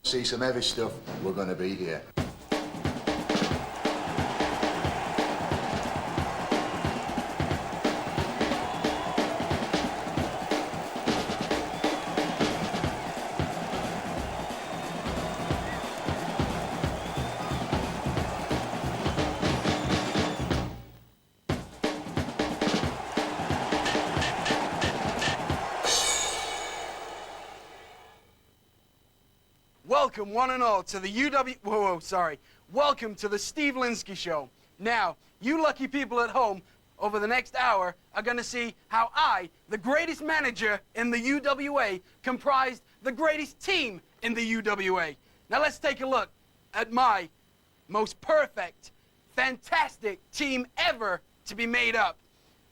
See some heavy stuff, we're going to be here. Welcome, one and all, to the Welcome to the Steve Linsky Show. Now, you lucky people at home, over the next hour, are gonna see how I, the greatest manager in the UWA, comprised the greatest team in the UWA. Now let's take a look at my most perfect, fantastic team ever to be made up.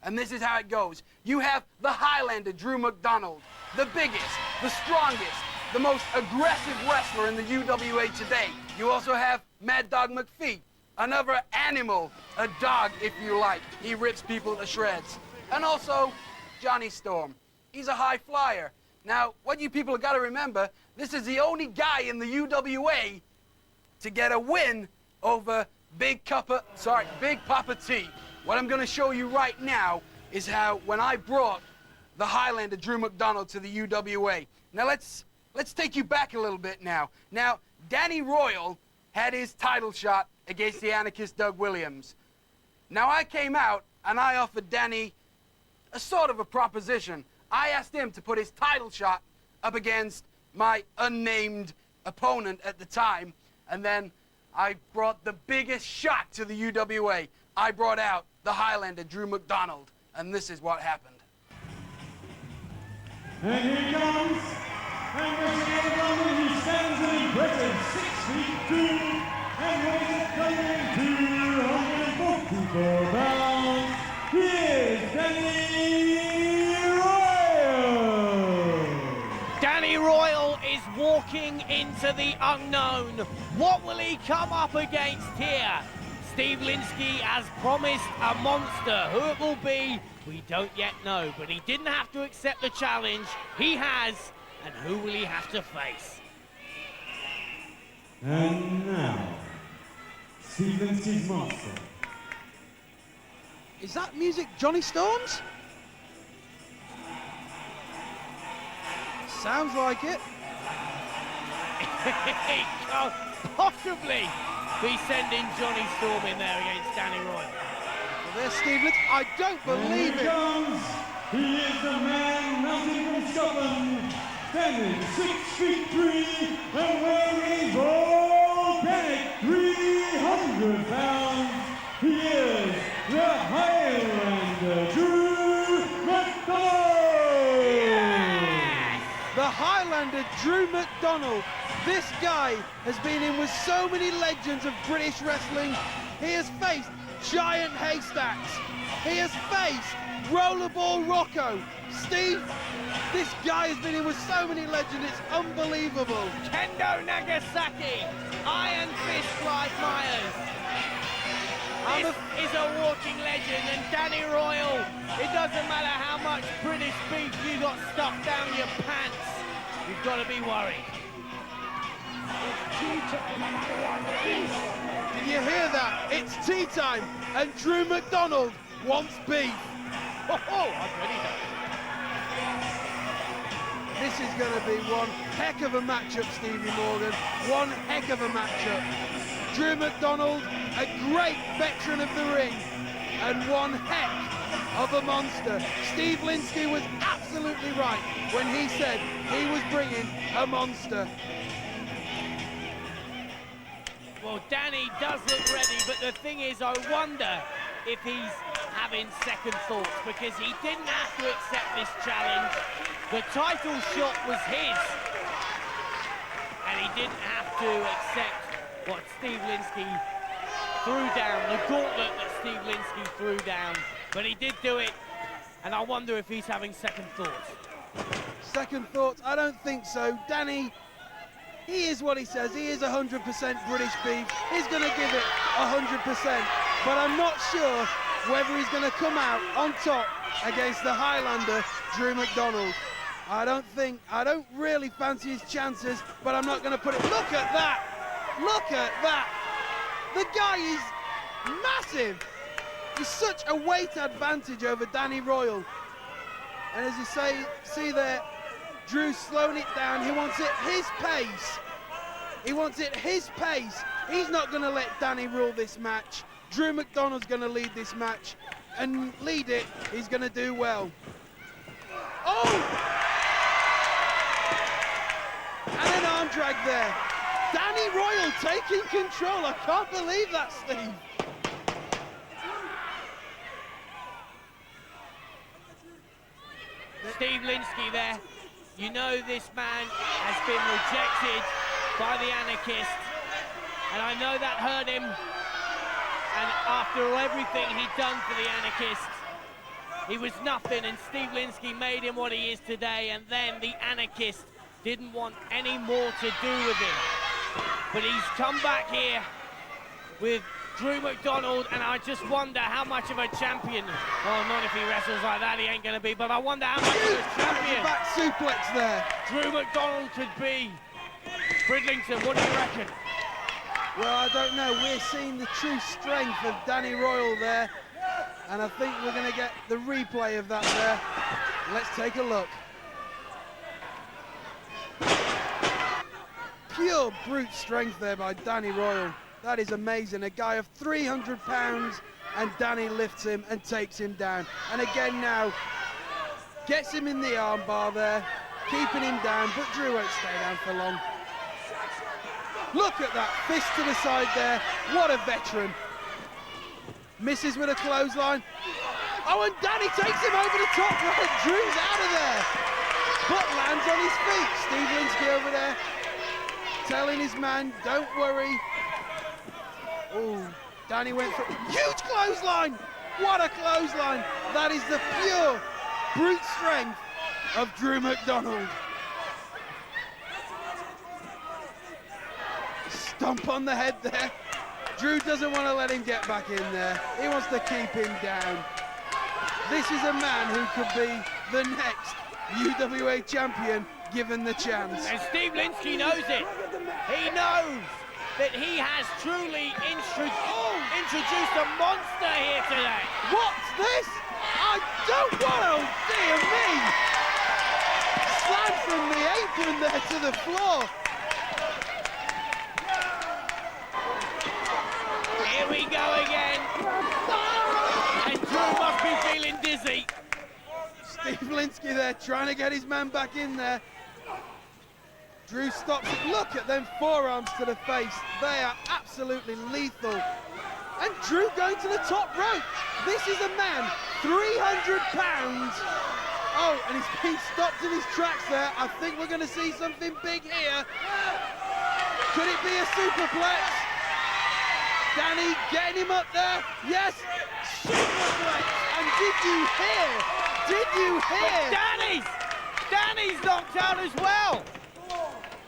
And this is how it goes. You have the Highlander, Drew McDonald, the biggest, the strongest, the most aggressive wrestler in the UWA today. You also have Mad Dog McPhee, another animal, a dog if you like. He rips people to shreds. And also Johnny Storm. He's a high flyer. Now, what you people have got to remember, this is the only guy in the UWA to get a win over Big Papa T. What I'm going to show you right now is how when I brought the Highlander, Drew McDonald, to the UWA. Now let's take you back a little bit now. Now, Danny Royal had his title shot against the anarchist Doug Williams. Now, I came out and I offered Danny a sort of a proposition. I asked him to put his title shot up against my unnamed opponent at the time, and then I brought the biggest shock to the UWA. I brought out the Highlander, Drew McDonald, and this is what happened. And here he comes. And wrestling out of London, he stands an impressive 6'2" and weighs coming 244 pounds. Here's Danny Royal. Danny Royal is walking into the unknown. What will he come up against here? Steve Linsky has promised a monster. Who it will be, we don't yet know, but he didn't have to accept the challenge. He has. And who will he have to face? And now, Steve Linsky's monster. Is that music Johnny Storm's? Sounds like it. He can't possibly be sending Johnny Storm in there against Danny Royal. Well, there's Steve Linsky. I don't believe it. Comes. He is the man mounted from Scotland. Standing 6'3" and weighing volcanic 300 pounds. He is the Highlander, Drew McDonald. Yes! The Highlander, Drew McDonald. This guy has been in with so many legends of British wrestling. He has faced giant haystacks. He has faced Rollerball Rocco. Steve, this guy has been in with so many legends, it's unbelievable. Kendo Nagasaki, Iron Fist Clive Myers. This is a walking legend, and Danny Royal, it doesn't matter how much British beef you got stuffed down your pants, you've got to be worried. Did you hear that? It's tea time, and Drew McDonald wants beef. Oh, I'm ready now. This is going to be one heck of a matchup, Stevie Morgan. One heck of a matchup. Drew McDonald, a great veteran of the ring, and one heck of a monster. Steve Linsky was absolutely right when he said he was bringing a monster. Well, Danny does look ready, but the thing is, I wonder if he's having second thoughts, because he didn't have to accept this challenge. The title shot was his, and he didn't have to accept what Steve Linsky threw down, the gauntlet that Steve Linsky threw down, but he did do it, and I wonder if he's having second thoughts. Second thoughts? I don't think so. Danny, he is what he says. He is 100% British beef. He's going to give it 100%, but I'm not sure whether he's going to come out on top against the Highlander, Drew McDonald. I don't really fancy his chances, but I'm not going to put it. Look at that! Look at that! The guy is massive! He's such a weight advantage over Danny Royal. And as you see there, Drew's slowing it down. He wants it his pace. He wants it his pace. He's not going to let Danny rule this match. Drew McDonald's going to lead this match. And lead it, he's going to do well. Oh! And an arm drag there. Danny Royal taking control. I can't believe that, Steve. Steve Linsky there. You know this man has been rejected by the Anarchist, and I know that hurt him. And after everything he'd done for the Anarchist, he was nothing, and Steve Linsky made him what he is today, and then the Anarchist didn't want any more to do with him. But he's come back here with Drew McDonald, and I just wonder how much of a champion, well, not if he wrestles like that, he ain't going to be, but I wonder how much of a champion Back suplex there. Drew McDonald could be. Bridlington, what do you reckon? Well, I don't know. We're seeing the true strength of Danny Royal there, and I think we're going to get the replay of that there. Let's take a look. Pure brute strength there by Danny Royal. That is amazing. A guy of 300 pounds, and Danny lifts him and takes him down. And again now, gets him in the arm bar there, keeping him down, but Drew won't stay down for long. Look at that fist to the side there. What a veteran. Misses with a clothesline. Oh, and Danny takes him over the top rope. Drew's out of there, but lands on his feet. Steve Linsky over there telling his man, don't worry. Oh, Danny went for huge clothesline. What a clothesline. That is the pure brute strength of Drew McDonald. Stomp on the head there. Drew doesn't want to let him get back in there. He wants to keep him down. This is a man who could be the next UWA champion given the chance. And Steve Linsky knows it. He knows that he has truly introduced a monster here today. What's this? I don't want to, dear me. Slam from the apron there to the floor. Here we go again. And Drew must be feeling dizzy. Steve Linsky there trying to get his man back in there. Drew stops it. Look at them forearms to the face. They are absolutely lethal. And Drew going to the top rope. This is a man, 300 pounds. Oh, and he's been stopped in his tracks there. I think we're going to see something big here. Could it be a superplex? Danny getting him up there. Yes, superplex. And did you hear? Did you hear? But Danny's knocked out as well.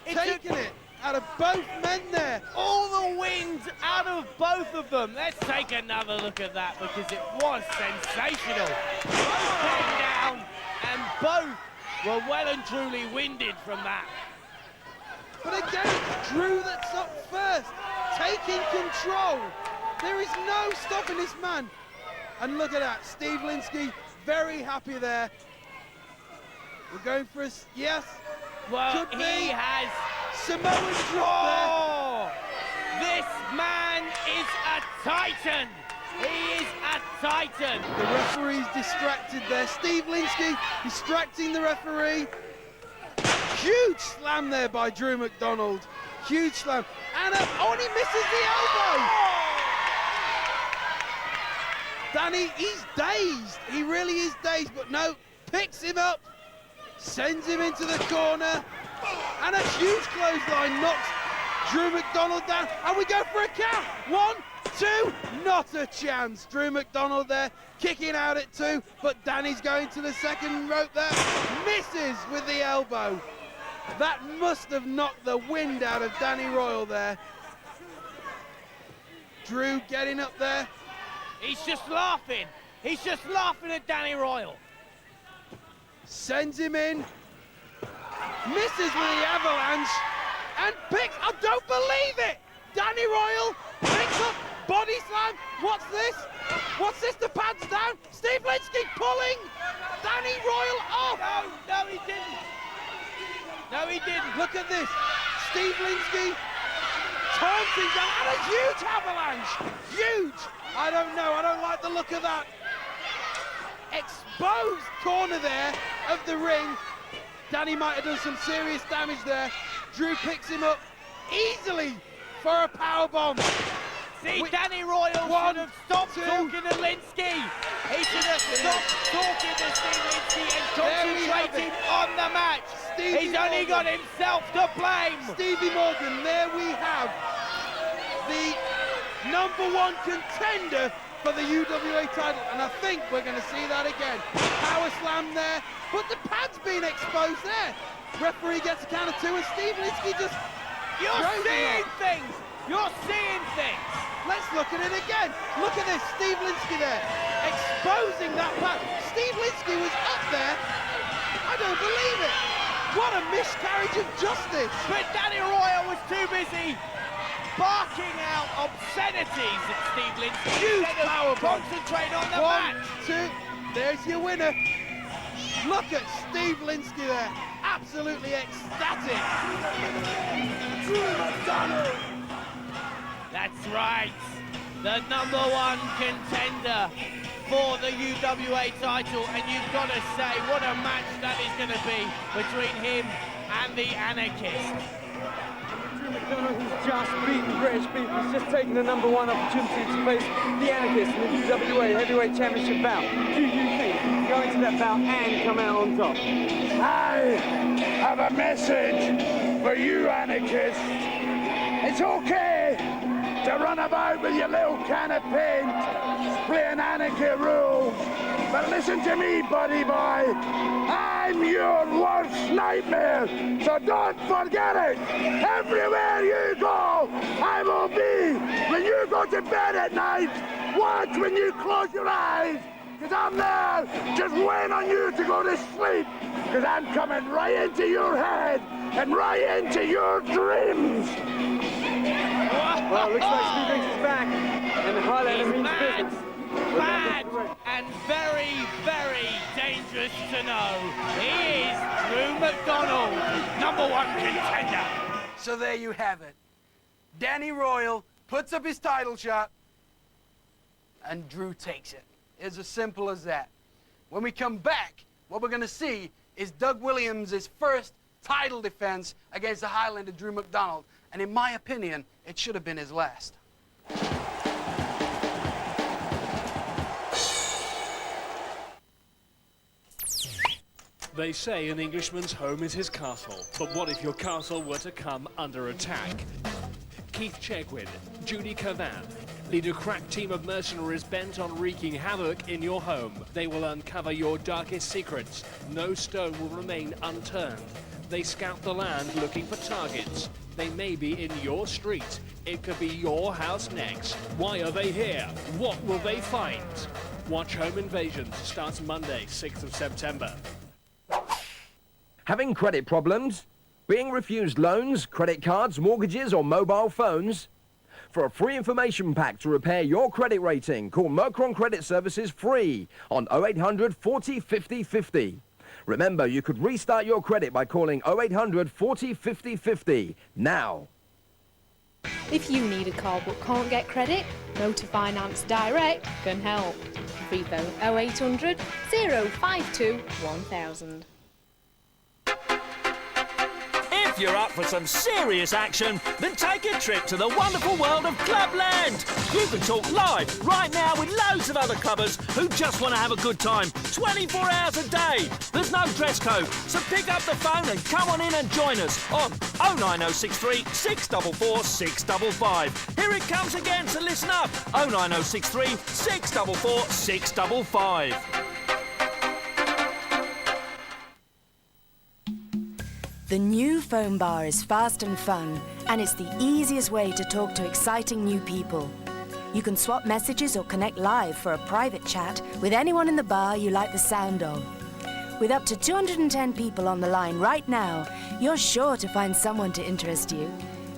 Taking it out of both men there. All the wind out of both of them. Let's take another look at that because it was sensational. Both came down and both were well and truly winded from that. But again, it's Drew that's up first, taking control. There is no stopping this man. And look at that, Steve Linsky, very happy there. We're going for a, yes. Well, Could he be. has... Samoan drop Oh! This man is a titan. He is a titan. there. The referee's distracted there. Steve Linsky distracting the referee. Huge slam there by Drew McDonald. Huge slam. And and he misses the elbow. Danny, he's dazed. He really is dazed, but no, picks him up, sends him into the corner, and a huge clothesline knocks Drew McDonald down, and we go for a count. 1, 2, not a chance. Drew McDonald there, kicking out at 2, but Danny's going to the second rope there, misses with the elbow. That must have knocked the wind out of Danny Royal there. Drew getting up there. He's just laughing. He's just laughing at Danny Royal. Sends him in. misses with the avalanche, and picks, I don't believe it! Danny Royal picks up body slam. What's this? What's this? The pads down. Steve Linsky pulling Danny Royal off. No, he didn't. No, he didn't. Look at this. Steve Linsky turns things down, and a huge avalanche. Huge. I don't know. I don't like the look of that. Exposed corner there of the ring. Danny might have done some serious damage there. Drew picks him up easily for a powerbomb. See, Danny Royal should have stopped talking to Linsky. He should have stopped talking to Steve Linsky and concentrated on the match. He's only got himself to blame. Stevie Morgan, there we have the #1 contender for the UWA title, and I think we're going to see that again. Power slam there, but the pad's been exposed there. Referee gets a count of 2, and Steve Linsky just... You're seeing things! You're seeing things! Let's look at it again. Look at this, Steve Linsky there, exposing that pad. Steve Linsky was up there. I don't believe it. What a miscarriage of justice. But Danny Royal was too busy barking out obscenities at Steve Linsky. Huge powerbomb. Concentrate on the 1, match. 2, there's your winner. Look at Steve Linsky there, absolutely ecstatic. That's right, the #1 contender for the UWA title, and you've got to say what a match that is going to be between him and the Anarchist. Drew McDonough, who's just beaten British people, has just taken the #1 opportunity to face the Anarchist in the UWA Heavyweight Championship bout. Do you think go into that bout and come out on top? I have a message for you, Anarchists. It's okay to run about with your little can of paint, playing anarchy rules. But listen to me, buddy boy. I'm your worst nightmare, so don't forget it. Everywhere you go, I will be. When you go to bed at night, watch when you close your eyes, because I'm there just waiting on you to go to sleep, because I'm coming right into your head and right into your dreams. Well, it looks like Steve Linsky's back, and the Highlander means business. Bad and very, very dangerous to know. He is Drew McDonald, #1 contender. So there you have it. Danny Royal puts up his title shot, and Drew takes it. It's as simple as that. When we come back, what we're going to see is Doug Williams' first title defense against the Highlander Drew McDonald. And in my opinion, it should have been his last. They say an Englishman's home is his castle, but what if your castle were to come under attack? Keith Chegwin, Judy Cavan, lead a crack team of mercenaries bent on wreaking havoc in your home. They will uncover your darkest secrets. No stone will remain unturned. They scout the land looking for targets. They may be in your street. It could be your house next. Why are they here? What will they find? Watch Home Invasions starts Monday, 6th of September. Having credit problems? Being refused loans, credit cards, mortgages or mobile phones? For a free information pack to repair your credit rating, call Mercron Credit Services free on 0800 40 50 50. Remember, you could restart your credit by calling 0800 40 50 50 now. If you need a car but can't get credit, Motor Finance Direct can help. Free phone 0800 052 1000. If you're up for some serious action, then take a trip to the wonderful world of Clubland. You can talk live right now with loads of other clubbers who just want to have a good time 24 hours a day. There's no dress code, so pick up the phone and come on in and join us on 09063 644 655. Here it comes again, so listen up. 09063 644 655. The new phone bar is fast and fun, and it's the easiest way to talk to exciting new people. You can swap messages or connect live for a private chat with anyone in the bar you like the sound of. With up to 210 people on the line right now, you're sure to find someone to interest you.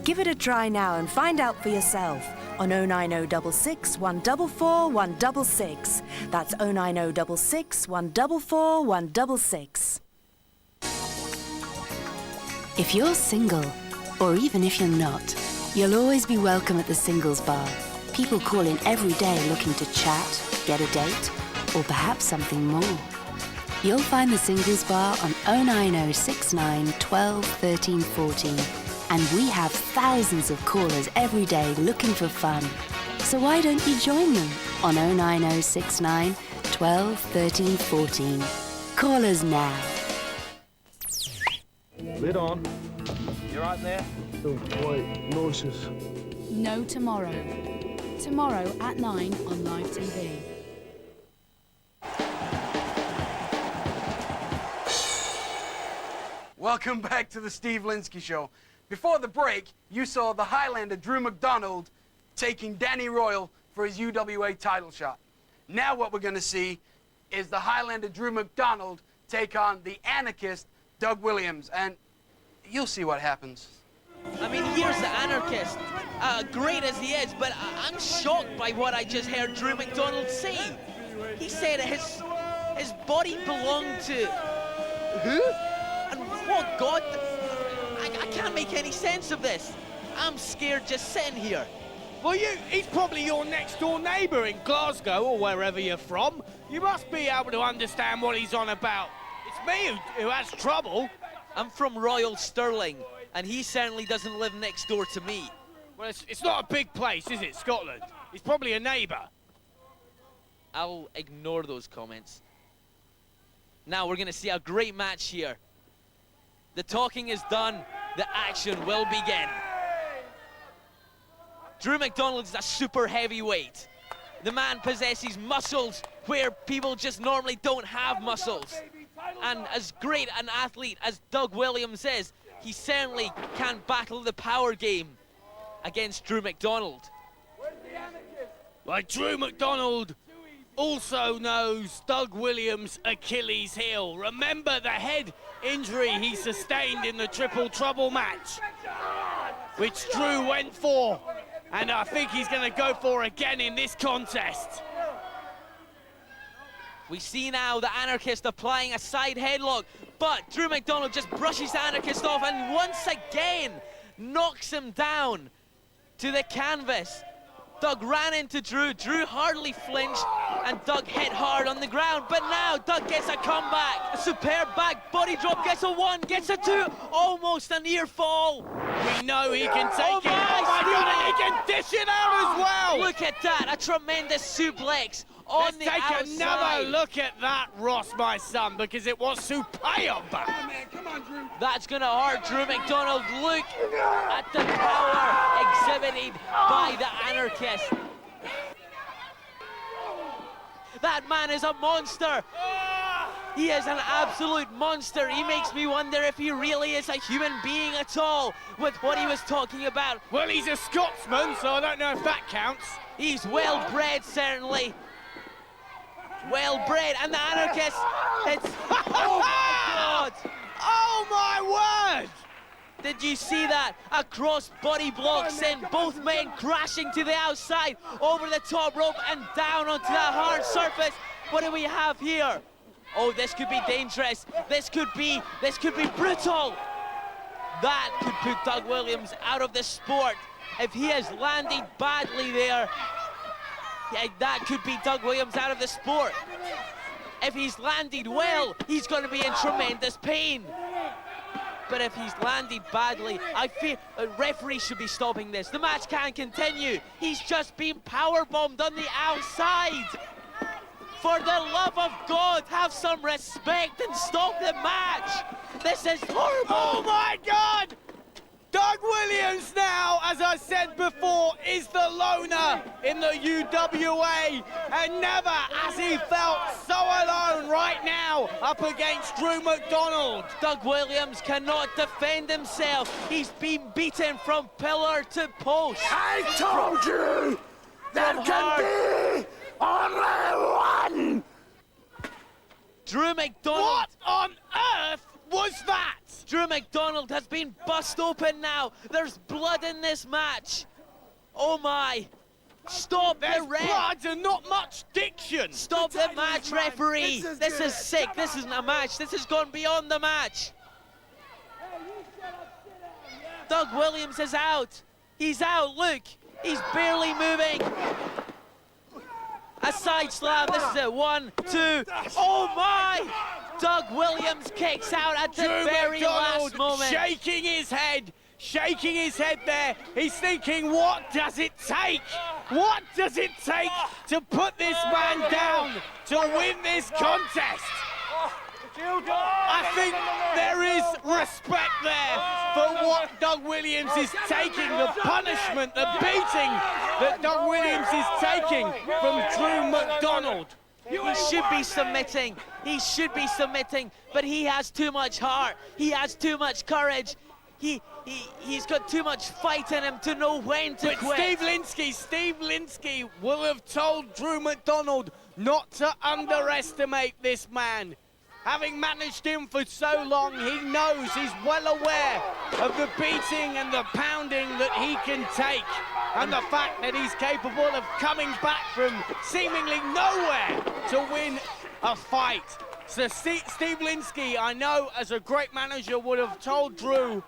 Give it a try now and find out for yourself on 09066 144 166. That's 09066 144 166. If you're single, or even if you're not, you'll always be welcome at the Singles Bar. People call in every day looking to chat, get a date, or perhaps something more. You'll find the Singles Bar on 09069 12 13 14. And we have thousands of callers every day looking for fun. So why don't you join them on 09069 12 13 14. Call us now. Lid on. You right there? Feel quite nauseous. No tomorrow. Tomorrow at 9 on Live TV. Welcome back to the Steve Linsky Show. Before the break, you saw the Highlander Drew McDonald taking Danny Royal for his UWA title shot. Now what we're going to see is the Highlander Drew McDonald take on the anarchist Doug Williams, and you'll see what happens. I mean, here's the anarchist, great as he is, but I'm shocked by what I just heard Drew McDonald say. He said his body belonged to who? And what God? I can't make any sense of this. I'm scared just sitting here. Well, he's probably your next door neighbour in Glasgow or wherever you're from. You must be able to understand what he's on about. It's me who has trouble. I'm from Royal Stirling, and he certainly doesn't live next door to me. Well, it's not a big place, is it, Scotland? He's probably a neighbour. I'll ignore those comments. Now we're going to see a great match here. The talking is done. The action will begin. Drew McDonald is a super heavyweight. The man possesses muscles where people just normally don't have muscles. And as great an athlete as Doug Williams is, he certainly can battle the power game against Drew McDonald. Like Drew McDonald also knows Doug Williams' Achilles heel. Remember the head injury he sustained in the Triple Trouble match, which Drew went for, and I think he's going to go for again in this contest. We see now the anarchist applying a side headlock, but Drew McDonald just brushes the anarchist off and once again knocks him down to the canvas. Doug ran into Drew. Drew hardly flinched, and Doug hit hard on the ground. But now Doug gets a comeback. A superb back body drop, gets a one, gets a two, almost a near fall. We know he can take it. Oh my God, and he can dish it out as well. Look at that, a tremendous suplex on the outside. Let's take another look at that, Ross, my son, because it was superb. Come on, Drew. That's going to hurt Drew McDonald. Look at the power exhibited by the anarchist. That man is a monster. He is an absolute monster. He makes me wonder if he really is a human being at all with what he was talking about. Well, he's a Scotsman, so I don't know if that counts. He's well-bred, certainly. Well-bred, and the anarchist, it's... Oh, my God! Oh, my word! Did you see that? A cross-body block sent both men crashing to the outside, over the top rope and down onto that hard surface. What do we have here? Oh, this could be dangerous. This could be brutal. That could put Doug Williams out of the sport. If he has landed badly there, yeah, that could be Doug Williams out of the sport. If he's landed well, he's going to be in tremendous pain. But if he's landed badly, I feel a referee should be stopping this. The match can't continue. He's just been powerbombed on the outside. For the love of God, have some respect and stop the match. This is horrible. Oh my God! Doug Williams now, as I said before, is the loner in the UWA, and never has he felt so alone right now up against Drew McDonald. Doug Williams cannot defend himself. He's been beaten from pillar to post. I told you there can be only one. Drew McDonald. What on earth was that? Drew McDonald has been bust open now. There's blood in this match. Oh my. Stop There's the ref. blood and not much diction. Stop the match, referee. This is sick. This isn't a match. This has gone beyond the match. Doug Williams is out. He's out, look. He's barely moving. A side slam. This is it. 1, 2. Oh my! Doug Williams kicks out at the very last moment. Shaking his head there. He's thinking, what does it take? What does it take to put this man down, to win this contest? I think there is respect there for what Doug Williams is taking, the punishment, the beating that Doug Williams is taking from Drew McDonald. He should be submitting. He should be submitting, but he has too much heart. He has too much courage. He's got too much fight in him to know when to quit. Steve Linsky will have told Drew McDonald not to underestimate this man. Having managed him for so long, he knows, he's well aware of the beating and the pounding that he can take, and the fact that he's capable of coming back from seemingly nowhere to win a fight. So Steve Linsky, I know, as a great manager, would have told Drew,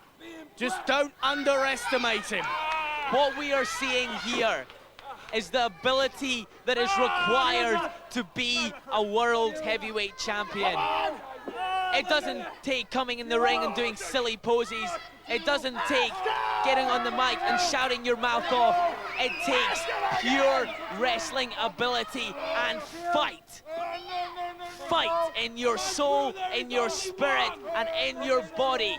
just don't underestimate him. What we are seeing here is the ability that is required to be a world heavyweight champion. It doesn't take coming in the ring and doing silly poses. It doesn't take getting on the mic and shouting your mouth off. It takes pure wrestling ability and fight. Fight in your soul, in your spirit, and in your body.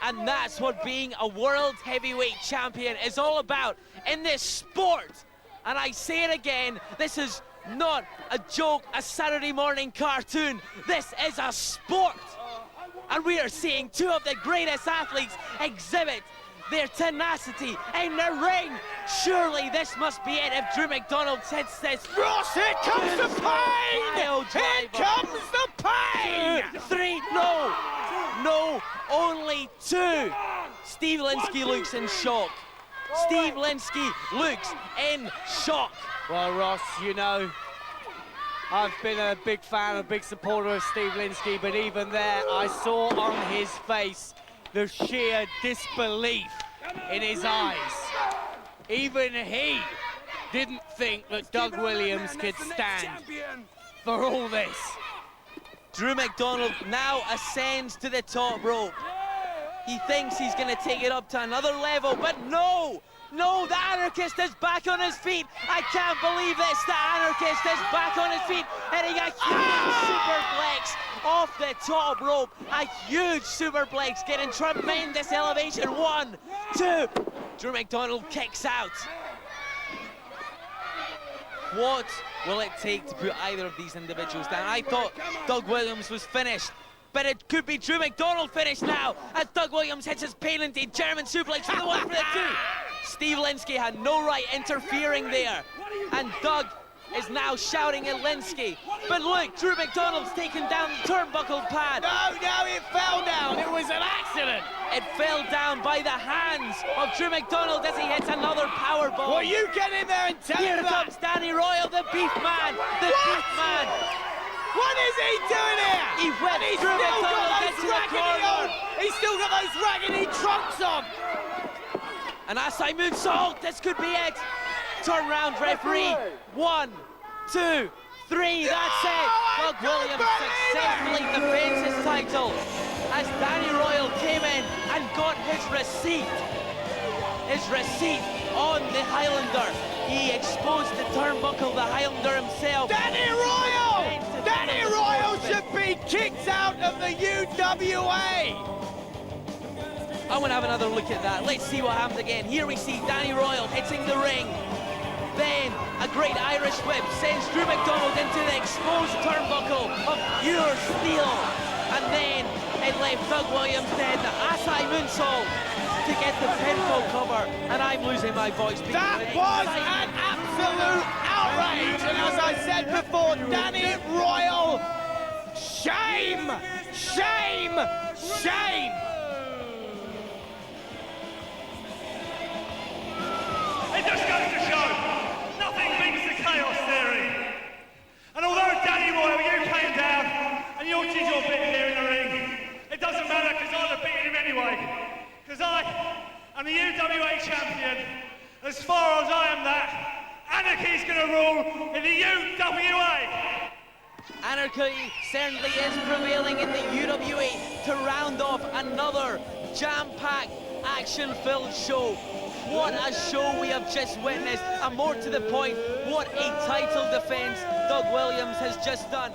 And that's what being a world heavyweight champion is all about in this sport. And I say it again, this is not a joke, a Saturday morning cartoon. This is a sport. And we are seeing two of the greatest athletes exhibit their tenacity in the ring. Surely this must be it if Drew McDonald hits this. Ross, here comes the pain! Here comes the pain! 2, 3, no, only 2. Steve Linsky looks in shock. Steve Linsky looks in shock. Well, Ross, you know, I've been a big fan, a big supporter of Steve Linsky, but even there, I saw on his face the sheer disbelief in his eyes. Even he didn't think that Doug Williams could stand for all this. Drew McDonald now ascends to the top rope. He thinks he's going to take it up to another level, but no! No, the Anarchist is back on his feet. I can't believe this. The Anarchist is back on his feet, hitting a huge superplex off the top rope. A huge superplex, getting tremendous elevation. 1, 2. Drew McDonald kicks out. What will it take to put either of these individuals down? I thought Doug Williams was finished, but it could be Drew McDonald finished now as Doug Williams hits his patented German suplex for the 1, for the 2. Steve Linsky had no right interfering there, and Doug is now shouting at Linsky. But look, Drew McDonald's taken down the turnbuckle pad. No, it fell down. It was an accident. It fell down by the hands of Drew McDonald as he hits another power bomb. Well, you get in there and tell Here him that. comes Danny Royal, the beef man. The beef man. What is he doing here? He went Drew McDonald into the corner. He's still got those raggedy trunks on. An Asai moonsault, this could be it. Turn round referee. 1, 2, 3, that's it. Doug Williams successfully defends his title as Danny Royal came in and got his receipt. His receipt on the Highlander. He exposed the turnbuckle, the Highlander himself. Danny Royal! Danny Royal should be kicked out of the UWA. I want to have another look at that. Let's see what happens again. Here we see Danny Royal hitting the ring. Then a great Irish whip sends Drew McDonald into the exposed turnbuckle of pure steel. And then it left Doug Williams then the Asai moonsault to get the pinfall cover. And I'm losing my voice. That was an absolute outrage. And as I said before, Danny Royal, shame, shame, shame. is going to rule in the UWA. Anarchy certainly is prevailing in the UWA to round off another jam-packed, action-filled show. What a show we have just witnessed, and more to the point, what a title defence Doug Williams has just done.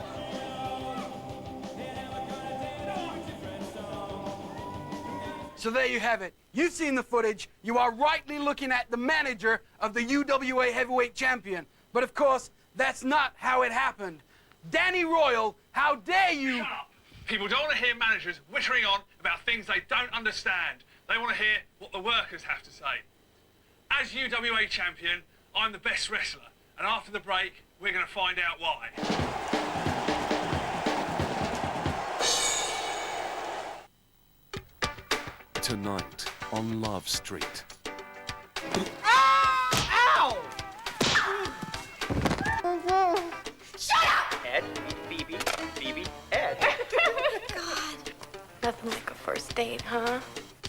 So there you have it. You've seen the footage. You are rightly looking at the manager of the UWA heavyweight champion. But of course, that's not how it happened. Danny Royal, how dare you? Shut up. People don't want to hear managers wittering on about things they don't understand. They want to hear what the workers have to say. As UWA champion, I'm the best wrestler. And after the break, we're going to find out why. Tonight on Love Street. Ow! Shut up! Ed, Phoebe, Ed. God, nothing like a first date, huh?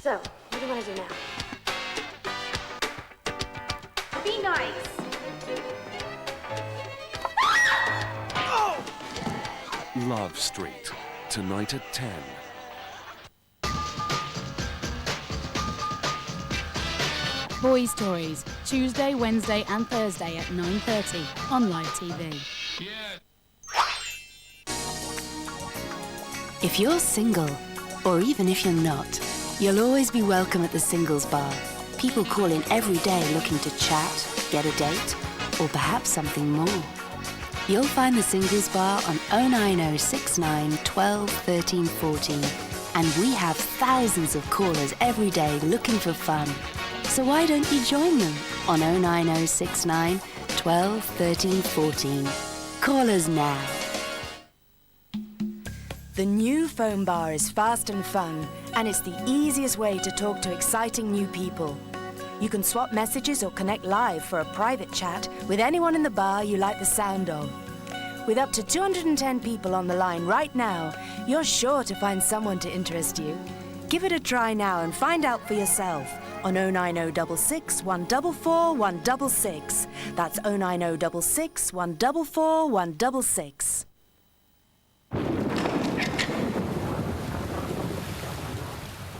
So, what do you want to do now? Be nice. Love Street. Tonight at 10. Boys Toys, Tuesday, Wednesday and Thursday at 9:30 on Live TV. If you're single, or even if you're not, you'll always be welcome at the Singles Bar. People call in every day looking to chat, get a date, or perhaps something more. You'll find the Singles Bar on 09069 12 13 14. And we have thousands of callers every day looking for fun. So why don't you join them on 09069 12 13 14. Call us now. The new phone bar is fast and fun, and it's the easiest way to talk to exciting new people. You can swap messages or connect live for a private chat with anyone in the bar you like the sound of. With up to 210 people on the line right now, you're sure to find someone to interest you. Give it a try now and find out for yourself on 09066 144 166. That's 09066 144 166.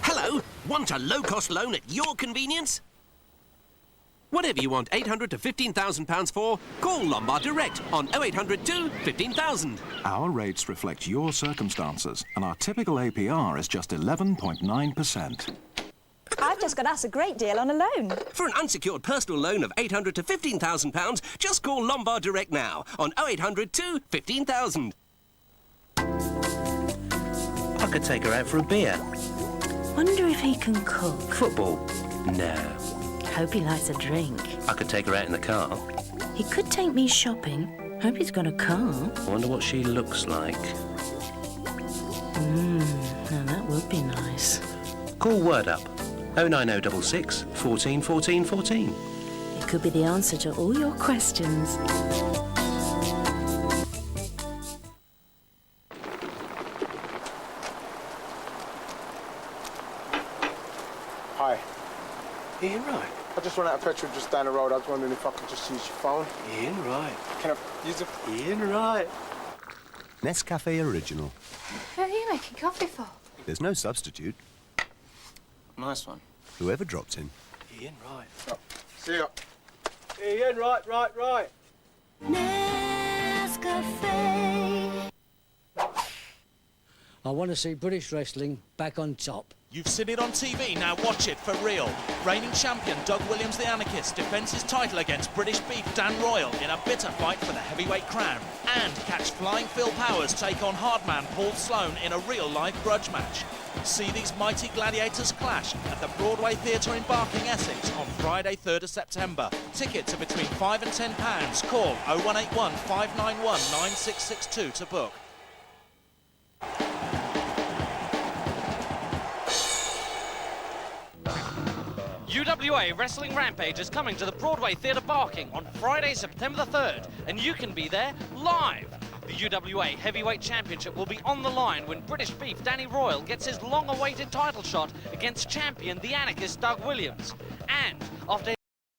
Hello, want a low-cost loan at your convenience? Whatever you want 800 to £15,000 for, call Lombard Direct on 0800 2 15,000. Our rates reflect your circumstances, and our typical APR is just 11.9%. I've just got us a great deal on a loan. For an unsecured personal loan of £800 to £15,000, just call Lombard Direct now on 0800 2 15,000. I could take her out for a beer. Wonder if he can cook. Football? No. Hope he likes a drink. I could take her out in the car. He could take me shopping. Hope he's got a car. I wonder what she looks like. Now that would be nice. Call Word Up. 09066 14 14 14. It could be the answer to all your questions. Hi. Ian Wright. I just ran out of petrol just down the road. I was wondering if I could just use your phone. Ian Wright. Can I use it? Ian Wright. Nescafe Original. Who are you making coffee for? There's no substitute. Nice one. Whoever dropped in. Ian Wright. Oh, see ya. Ian, right. Nescafe. I want to see British wrestling back on top. You've seen it on TV, now watch it for real. Reigning champion Doug Williams the Anarchist defends his title against British beef Dan Royal in a bitter fight for the heavyweight crown. And catch Flying Phil Powers take on hardman Paul Sloan in a real-life grudge match. See these mighty gladiators clash at the Broadway Theatre in Barking, Essex on Friday 3rd of September. Tickets are between £5 and £10. Call 0181 591 9662 to book. UWA Wrestling Rampage is coming to the Broadway Theatre Barking on Friday, September the 3rd, and you can be there live. The UWA Heavyweight Championship will be on the line when British beef Danny Royal gets his long-awaited title shot against champion the Anarchist Doug Williams. And after